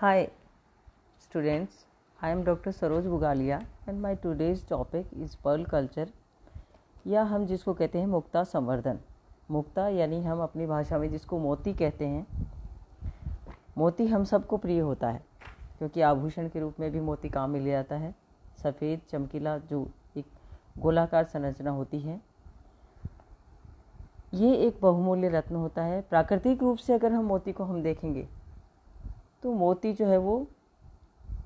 Hi students, I am Dr. Saroj Bugalia and my today's topic is pearl culture या हम जिसको कहते हैं मुक्ता संवर्धन। मुक्ता यानी हम अपनी भाषा में जिसको मोती कहते हैं। मोती हम सबको प्रिय होता है क्योंकि आभूषण के रूप में भी मोती काम मिल जाता है। सफ़ेद चमकीला जो एक गोलाकार संरचना होती है, ये एक बहुमूल्य रत्न होता है। प्राकृतिक रूप से अगर हम मोती को हम देखेंगे तो मोती जो है वो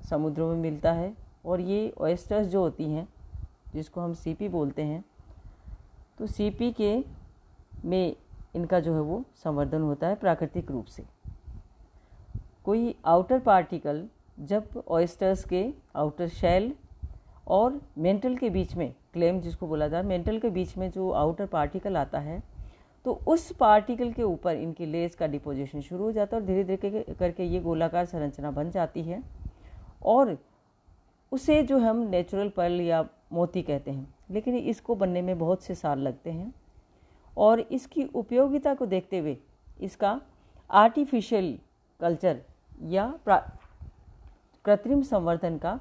समुद्रों में मिलता है और ये ऑयस्टर्स जो होती हैं जिसको हम सीपी बोलते हैं, तो सीपी के में इनका जो है वो संवर्धन होता है प्राकृतिक रूप से। कोई आउटर पार्टिकल जब ऑयस्टर्स के आउटर शेल और मेंटल के बीच में, क्लेम जिसको बोला जाता है, मेंटल के बीच में जो आउटर पार्टिकल आता है तो उस पार्टिकल के ऊपर इनकी लेस का डिपोजिशन शुरू हो जाता है और धीरे धीरे करके ये गोलाकार संरचना बन जाती है और उसे जो हम नेचुरल पर्ल या मोती कहते हैं। लेकिन इसको बनने में बहुत से साल लगते हैं और इसकी उपयोगिता को देखते हुए इसका आर्टिफिशियल कल्चर या कृत्रिम संवर्धन का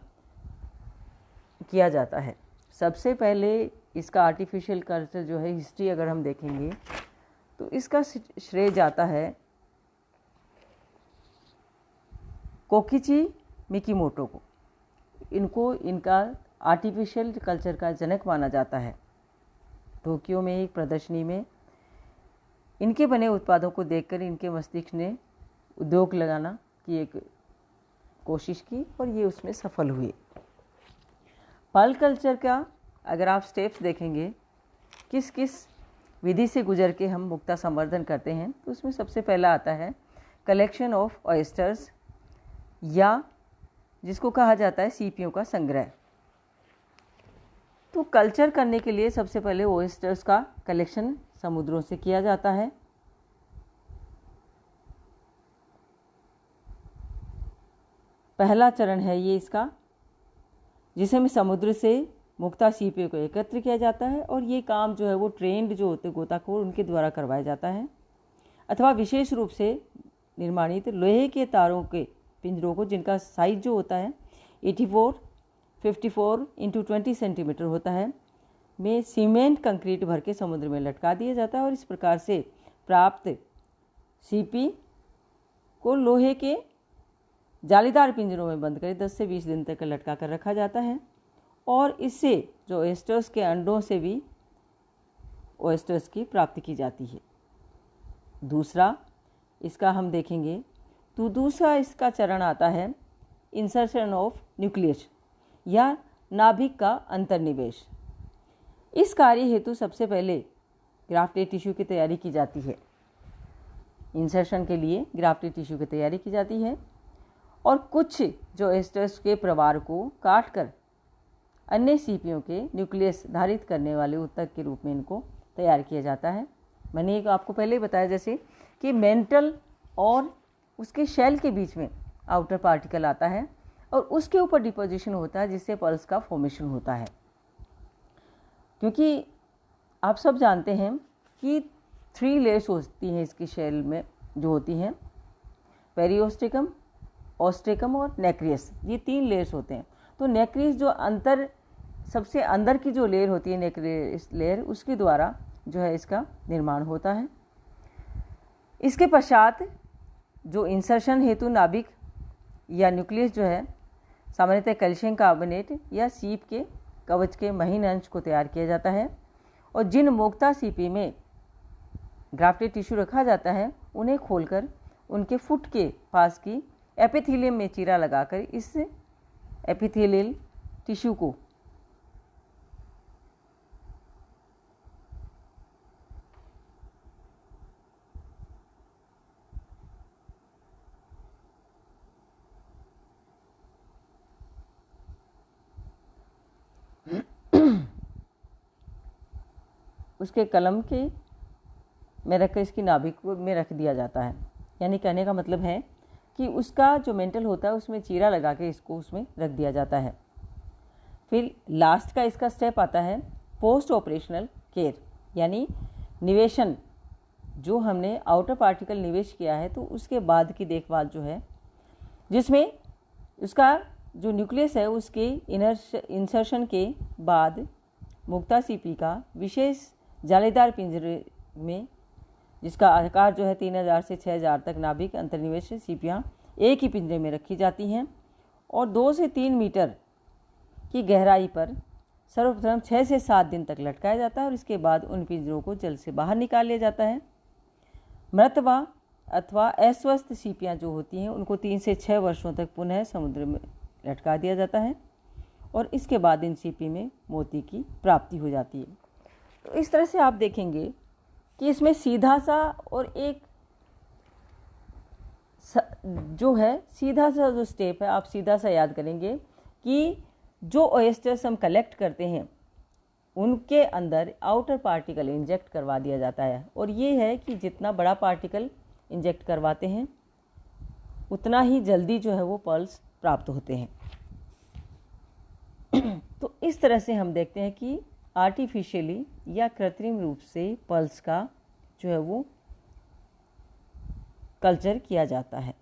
किया जाता है। सबसे पहले इसका आर्टिफिशियल कल्चर जो है, हिस्ट्री अगर हम देखेंगे तो इसका श्रेय जाता है कोकिची मिकीमोटो को। इनका आर्टिफिशियल कल्चर का जनक माना जाता है। टोक्यो में एक प्रदर्शनी में इनके बने उत्पादों को देखकर इनके मस्तिष्क ने उद्योग लगाना की एक कोशिश की और ये उसमें सफल हुए। पर्ल कल्चर का अगर आप स्टेप्स देखेंगे, किस किस विधि से गुजर के हम मुक्ता संवर्धन करते हैं, तो उसमें सबसे पहला आता है कलेक्शन ऑफ ऑयस्टर्स या जिसको कहा जाता है सीपियों का संग्रह। तो कल्चर करने के लिए सबसे पहले ऑयस्टर्स का कलेक्शन समुद्रों से किया जाता है। पहला चरण है ये इसका, जिसमें समुद्र से मुक्ता सीपियों को एकत्र किया जाता है और ये काम जो है वो ट्रेंड जो होते गोताखोर उनके द्वारा करवाया जाता है, अथवा विशेष रूप से निर्माणित लोहे के तारों के पिंजरों को, जिनका साइज जो होता है 54 इंटू 20 सेंटीमीटर होता है, में सीमेंट कंक्रीट भर के समुद्र में लटका दिया जाता है और इस प्रकार से प्राप्त सीपी को लोहे के जालीदार पिंजरों में बंद कर 10 से 20 दिन तक लटका कर रखा जाता है और इससे जो ऑयस्टर्स के अंडों से भी ऑयस्टर्स की प्राप्ति की जाती है। दूसरा इसका हम देखेंगे तो दूसरा इसका चरण आता है इंसर्शन ऑफ न्यूक्लियस या नाभिक का अंतर्निवेश। इस कार्य हेतु सबसे पहले ग्राफ्टेड टिश्यू की तैयारी की जाती है। इंसर्शन के लिए ग्राफ्टेड टिश्यू की तैयारी की जाती है और कुछ जो ऑयस्टर्स के प्रवार को काट कर अन्य सीपियों के न्यूक्लियस धारित करने वाले ऊतक के रूप में इनको तैयार किया जाता है। मैंने एक आपको पहले ही बताया जैसे कि मेंटल और उसके शेल के बीच में आउटर पार्टिकल आता है और उसके ऊपर डिपोजिशन होता है, जिससे पल्स का फॉर्मेशन होता है। क्योंकि आप सब जानते हैं कि 3 लेयर्स होती हैं इसकी शेल में जो होती हैं, पेरियोस्टिकम, ऑस्ट्रेकम और नेक्रियस। ये 3 लेयर्स होते हैं। तो नेक्रियस जो सबसे अंदर की जो लेयर होती है, नेक्रियस लेयर, उसके द्वारा जो है इसका निर्माण होता है। इसके पश्चात जो इंसर्शन हेतु नाभिक या न्यूक्लियस जो है, सामान्यतः कैल्शियम कार्बोनेट या सीप के कवच के महीन अंश को तैयार किया जाता है और जिन मुक्ता सीपी में ग्राफ्टेड टिश्यू रखा जाता है उन्हें खोलकर उनके फुट के पास की एपिथेलियम में चीरा लगाकर इस एपिथेलियल टिश्यू को उसके कलम के में रखकर इसकी नाभिक में रख दिया जाता है। यानी कहने का मतलब है कि उसका जो मेंटल होता है उसमें चीरा लगा के इसको उसमें रख दिया जाता है। फिर लास्ट का इसका स्टेप आता है पोस्ट ऑपरेशनल केयर, यानी निवेशन। जो हमने आउटर पार्टिकल निवेश किया है तो उसके बाद की देखभाल जो है जिसमें उसका जो न्यूक्लियस है उसके इंसर्शन के बाद मुक्ता सीपी का विशेष जालीदार पिंजरे में, जिसका आकार जो है 3000 से 6000 तक नाभिक अंतर्निवेश सीपियाँ एक ही पिंजरे में रखी जाती हैं और 2 से 3 मीटर की गहराई पर सर्वप्रथम 6 से 7 दिन तक लटकाया जाता है और इसके बाद उन पिंजरों को जल से बाहर निकाल लिया जाता है। मृतवा अथवा अस्वस्थ सीपियाँ जो होती हैं उनको 3 से 6 वर्षों तक पुनः समुद्र में लटका दिया जाता है और इसके बाद इन सीपी में मोती की प्राप्ति हो जाती है। तो इस तरह से आप देखेंगे कि इसमें सीधा सा और एक जो है सीधा सा जो स्टेप है, आप सीधा सा याद करेंगे कि जो ऑयस्टर्स हम कलेक्ट करते हैं उनके अंदर आउटर पार्टिकल इंजेक्ट करवा दिया जाता है और ये है कि जितना बड़ा पार्टिकल इंजेक्ट करवाते हैं उतना ही जल्दी जो है वो पर्ल्स प्राप्त होते हैं। तो इस तरह से हम देखते हैं कि आर्टिफिशियली या कृत्रिम रूप से पर्ल्स का जो है वो कल्चर किया जाता है।